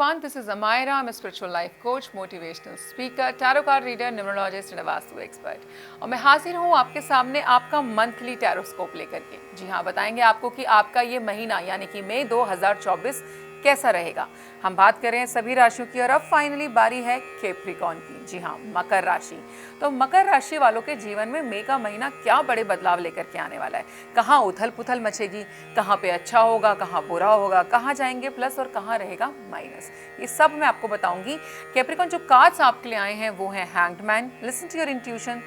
everyone, this is Amira. I'm a spiritual life coach, motivational speaker, tarot card reader, numerologist and a vastu expert. और मैं हाजिर हूँ आपके सामने आपका मंथली टैरोस्कोप लेकर के। जी हाँ, बताएंगे आपको कि आपका ये महीना यानी कि मई 2024 कैसा रहेगा। हम बात कर रहे हैं सभी राशियों की और अब फाइनली बारी है कैप्रिकॉर्न की। जी हाँ, मकर राशि। तो मकर राशि वालों के जीवन में मई का महीना क्या बड़े बदलाव लेकर के आने वाला है, कहाँ उथल पुथल मचेगी, कहाँ पे अच्छा होगा, कहाँ बुरा होगा, कहाँ जाएंगे प्लस और कहाँ रहेगा माइनस, ये सब मैं आपको बताऊंगी। कैप्रिकॉर्न जो कार्ड्स आपके लिए आए हैं वो हैं hanged man, listen to your intuition,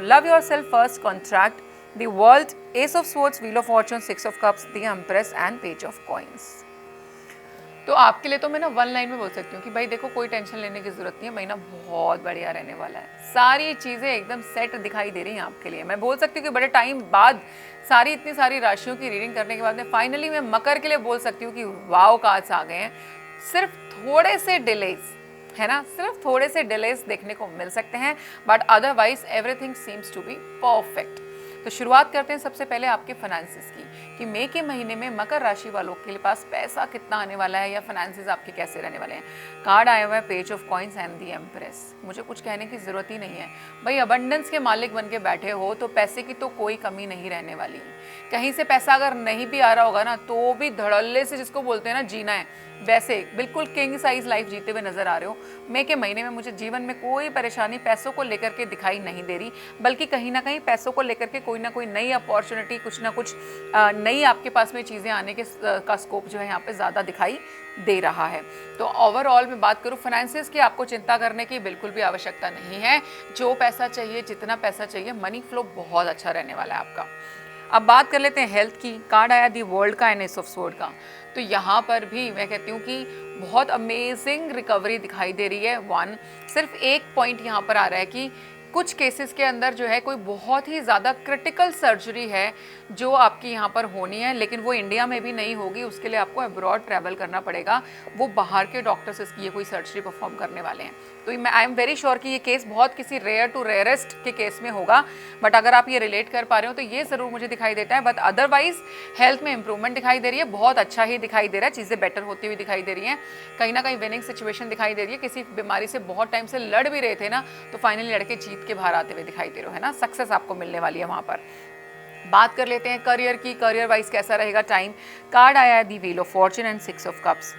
love yourself first, contract, the world, ace of swords, wheel of fortune, six of cups, the empress and page of coins. तो आपके लिए तो मैं ना वन लाइन में बोल सकती हूँ कि भाई देखो, कोई टेंशन लेने की जरूरत नहीं है, महीना बहुत बढ़िया रहने वाला है। सारी चीज़ें एकदम सेट दिखाई दे रही हैं आपके लिए। मैं बोल सकती हूँ कि बड़े टाइम बाद इतनी सारी राशियों की रीडिंग करने के बाद में फाइनली मैं मकर के लिए बोल सकती हूँ कि वाव कार्ड्स आ गए हैं। सिर्फ थोड़े से डिलेज है ना, सिर्फ थोड़े से डिलेज देखने को मिल सकते हैं, but otherwise everything seems to be perfect. तो शुरुआत करते हैं सबसे पहले आपके फाइनेंसिस की, कि मई के महीने में मकर राशि वालों के पास पैसा कितना आने वाला है या फाइनेंसिस आपके कैसे रहने वाले हैं। कार्ड आया हुआ है page of coins and the empress. मुझे कुछ कहने की ज़रूरत ही नहीं है भाई, अबंडेंस के मालिक बन के बैठे हो तो पैसे की तो कोई कमी नहीं रहने वाली। कहीं से पैसा अगर नहीं भी आ रहा होगा ना तो भी धड़ल्ले से, जिसको बोलते हैं ना जीना है, वैसे बिल्कुल किंग साइज लाइफ जीते हुए नजर आ रहे हो। मई के महीने में मुझे जीवन में कोई परेशानी पैसों को लेकर के दिखाई नहीं दे रही, बल्कि कहीं ना कहीं पैसों को लेकर के कोई ना कोई नई अपॉर्चुनिटी, कुछ ना कुछ नई आपके पास में चीज़ें आने के का स्कोप जो है यहाँ पे ज़्यादा दिखाई दे रहा है। तो ओवरऑल मैं बात करूँ फाइनेंसिस की, आपको चिंता करने की बिल्कुल भी आवश्यकता नहीं है। जो पैसा चाहिए, जितना पैसा चाहिए, मनी फ्लो बहुत अच्छा रहने वाला है आपका। अब बात कर लेते हैं हेल्थ की। कार्ड आया दी वर्ल्ड का एंड एस ऑफ स्वॉर्ड का। तो यहाँ पर भी मैं कहती हूँ कि बहुत अमेजिंग रिकवरी दिखाई दे रही है। सिर्फ एक पॉइंट यहाँ पर आ रहा है कि कुछ केसेस के अंदर जो है कोई बहुत ही ज़्यादा क्रिटिकल सर्जरी है जो आपकी यहाँ पर होनी है, लेकिन वो इंडिया में भी नहीं होगी, उसके लिए आपको अब्रॉड ट्रैवल करना पड़ेगा। वो बाहर के डॉक्टर्स इसकी ये कोई सर्जरी परफॉर्म करने वाले हैं। तो मैं आई एम वेरी श्योर कि ये केस बहुत किसी रेयर टू रेयरेस्ट के केस में होगा, बट अगर आप ये रिलेट कर पा रहे हो तो ये ज़रूर मुझे दिखाई देता है। बट अदरवाइज हेल्थ में इंप्रूवमेंट दिखाई दे रही है, बहुत अच्छा ही दिखाई दे रहा है, चीज़ें बेटर होती हुई दिखाई दे रही हैं, कहीं ना कहीं विनिंग सिचुएशन दिखाई दे रही है। किसी बीमारी से बहुत टाइम से लड़ भी रहे थे ना, तो फाइनली लड़के जीत के बाहर आते हुए दिखाई दे रहे हो, है ना, सक्सेस आपको मिलने वाली है वहाँ पर। बात कर लेते हैं करियर की, करियर वाइज कैसा रहेगा टाइम। कार्ड आया है the wheel of fortune and six of cups.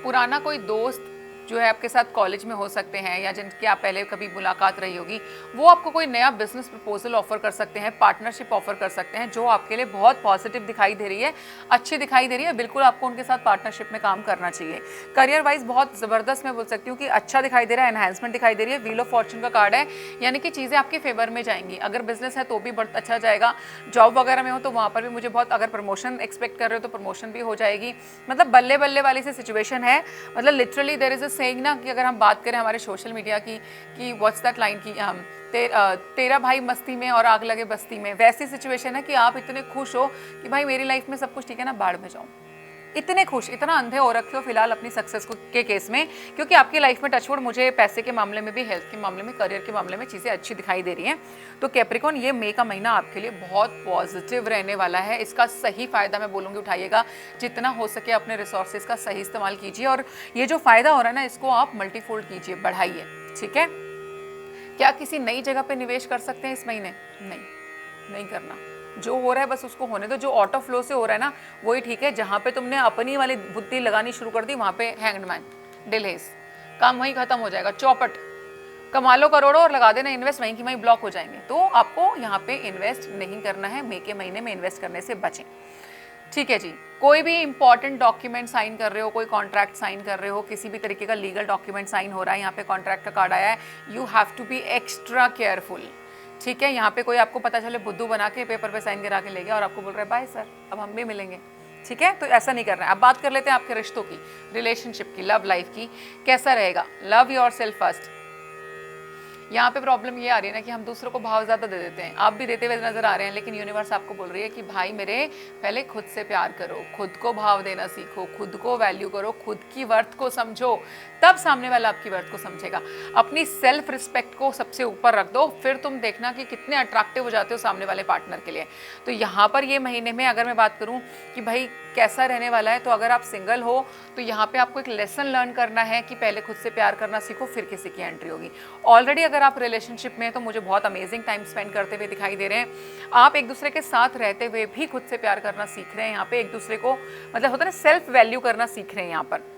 पुराना कोई दोस्त जो है आपके साथ कॉलेज में हो सकते हैं या जिनकी आप पहले कभी मुलाकात रही होगी, वो आपको कोई नया बिजनेस प्रपोजल ऑफर कर सकते हैं, पार्टनरशिप ऑफर कर सकते हैं, जो आपके लिए बहुत पॉजिटिव दिखाई दे रही है, अच्छी दिखाई दे रही है। बिल्कुल आपको उनके साथ पार्टनरशिप में काम करना चाहिए। करियर वाइज बहुत ज़बरदस्त मैं बोल सकती हूँ कि अच्छा दिखाई दे रहा है, एनहांसमेंट दिखाई दे रही है। व्हील ऑफ फॉर्चून का कार्ड है, यानी कि चीज़ें आपके फेवर में जाएंगी। अगर बिजनेस है तो भी बहुत अच्छा जाएगा, जॉब वगैरह में हो तो वहाँ पर भी मुझे बहुत, अगर प्रमोशन एक्सपेक्ट कर रहे हो तो प्रमोशन भी हो जाएगी। मतलब बल्ले बल्ले वाली सी सिचुएशन है। मतलब literally there is a saying ना, कि अगर हम बात करें हमारे सोशल मीडिया की कि व्हाट्स दैट लाइन की, तेरा भाई मस्ती में और आग लगे बस्ती में, वैसी सिचुएशन है कि आप इतने खुश हो कि भाई मेरी लाइफ में सब कुछ ठीक है ना, बाढ़ में जाऊँ, इतने खुश, इतना अंधे हो रखे हो फिलहाल अपनी सक्सेस के केस में, क्योंकि आपकी लाइफ में टचवुड मुझे पैसे के मामले में भी, हेल्थ के मामले में, करियर के मामले में चीज़ें अच्छी दिखाई दे रही हैं। तो कैप्रिकॉर्न, ये मई का महीना आपके लिए बहुत पॉजिटिव रहने वाला है। इसका सही फ़ायदा मैं बोलूँगी उठाइएगा, जितना हो सके अपने रिसोर्सेज का सही इस्तेमाल कीजिए, और ये जो फ़ायदा हो रहा है ना, इसको आप मल्टीफोल्ड कीजिए, बढ़ाइए। ठीक है, क्या किसी नई जगह पर निवेश कर सकते हैं इस महीने? नहीं करना। जो हो रहा है बस उसको होने दो। जो ऑटो फ्लो से हो रहा है ना वही ठीक है। जहाँ पे तुमने अपनी वाली बुद्धि लगानी शुरू कर दी, वहाँ पे हैंग्ड मैन, डिलेस, काम वहीं खत्म हो जाएगा। चौपट, कमा लो करोड़ों और लगा देना इन्वेस्ट, वहीं की वहीं ब्लॉक हो जाएंगे। तो आपको यहाँ पे इन्वेस्ट नहीं करना है, मई के महीने में इन्वेस्ट करने से बचें। ठीक है जी। कोई भी इंपॉर्टेंट डॉक्यूमेंट साइन कर रहे हो, कोई कॉन्ट्रैक्ट साइन कर रहे हो, किसी भी तरीके का लीगल डॉक्यूमेंट साइन हो रहा है, यहाँ पे कॉन्ट्रैक्ट का कार्ड आया है, you have to be extra careful. ठीक है, यहाँ पे कोई आपको पता चले बुद्धू बना के पेपर पे साइन करा के ले गया और आपको बोल रहा है बाय सर, अब हम भी मिलेंगे। ठीक है, तो ऐसा नहीं करना है। अब बात कर लेते हैं आपके रिश्तों की, रिलेशनशिप की, लव लाइफ की, कैसा रहेगा। लव योरसेल्फ फर्स्ट, यहाँ पे प्रॉब्लम ये आ रही है ना कि हम दूसरों को भाव ज़्यादा दे देते हैं, आप भी देते हुए नजर आ रहे हैं, लेकिन यूनिवर्स आपको बोल रही है कि भाई मेरे पहले खुद से प्यार करो, खुद को भाव देना सीखो, खुद को वैल्यू करो, खुद की वर्थ को समझो, तब सामने वाला आपकी वर्थ को समझेगा। अपनी सेल्फ रिस्पेक्ट को सबसे ऊपर रख दो, फिर तुम देखना कि कितने अट्रैक्टिव हो जाते हो सामने वाले पार्टनर के लिए। तो यहाँ पर ये महीने में अगर मैं बात करूँ कि भाई कैसा रहने वाला है, तो अगर आप सिंगल हो तो यहाँ पे आपको एक लेसन लर्न करना है कि पहले खुद से प्यार करना सीखो, फिर किसी की एंट्री होगी। ऑलरेडी अगर आप रिलेशनशिप में हैं तो मुझे बहुत अमेजिंग टाइम स्पेंड करते हुए दिखाई दे रहे हैं। आप एक दूसरे के साथ रहते हुए भी खुद से प्यार करना सीख रहे हैं, यहाँ पे एक दूसरे को मतलब होता है ना सेल्फ वैल्यू करना सीख रहे हैं यहाँ पर।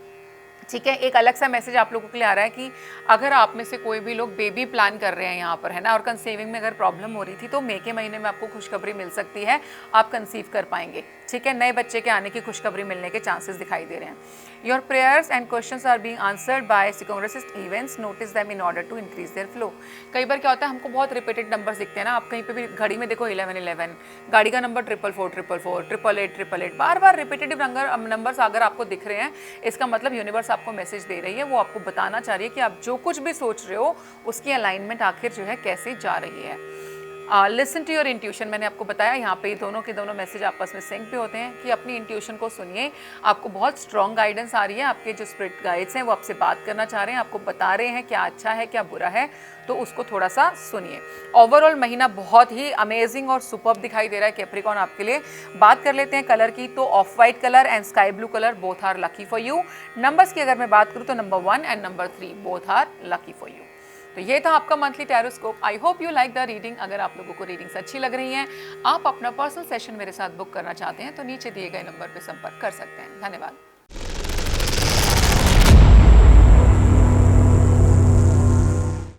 ठीक है, एक अलग सा मैसेज आप लोगों के लिए आ रहा है कि अगर आप में से कोई भी लोग बेबी प्लान कर रहे हैं यहाँ पर, है ना, और कंसीविंग में अगर प्रॉब्लम हो रही थी तो मई के महीने में आपको खुशखबरी मिल सकती है, आप कंसीव कर पाएंगे। ठीक है, नए बच्चे के आने की खुशखबरी मिलने के चांसेस दिखाई दे रहे हैं। Your prayers and questions are being answered by synchronicities events, notice them in order to increase their flow. कई बार क्या होता है, हमको बहुत रिपीटेड नंबर्स दिखते हैं ना, आप कहीं पे भी घड़ी में देखो 1111, गाड़ी का नंबर 44444, 888, बार बार रिपीटेटिव नंबर्स अगर आपको दिख रहे हैं, इसका मतलब यूनिवर्स आपको मैसेज दे रही है, वो आपको बताना चाह रही है कि आप जो कुछ भी सोच रहे हो उसकी अलाइनमेंट आखिर जो है कैसे जा रही है। लिसन टू योर इंट्यूशन, मैंने आपको बताया यहाँ पे दोनों के दोनों मैसेज आपस में सिंक पे होते हैं कि अपनी इंट्यूशन को सुनिए। आपको बहुत स्ट्रॉन्ग गाइडेंस आ रही है, आपके जो स्पिरिट गाइड्स हैं वो आपसे बात करना चाह रहे हैं, आपको बता रहे हैं क्या अच्छा है क्या बुरा है, तो उसको थोड़ा सा सुनिए। ओवरऑल महीना बहुत ही अमेजिंग और सुपर्ब दिखाई दे रहा है कैप्रिकॉर्न आपके लिए। बात कर लेते हैं कलर की, तो off white colour and sky blue colour both are lucky for you. Numbers की अगर मैं बात करूँ तो number 1 and number 3 both are lucky for you. तो ये था आपका monthly tarotscope. I hope you like the reading. अगर आप लोगों को रीडिंग्स अच्छी लग रही हैं, आप अपना पर्सनल सेशन मेरे साथ बुक करना चाहते हैं, तो नीचे दिए गए नंबर पर संपर्क कर सकते हैं। धन्यवाद।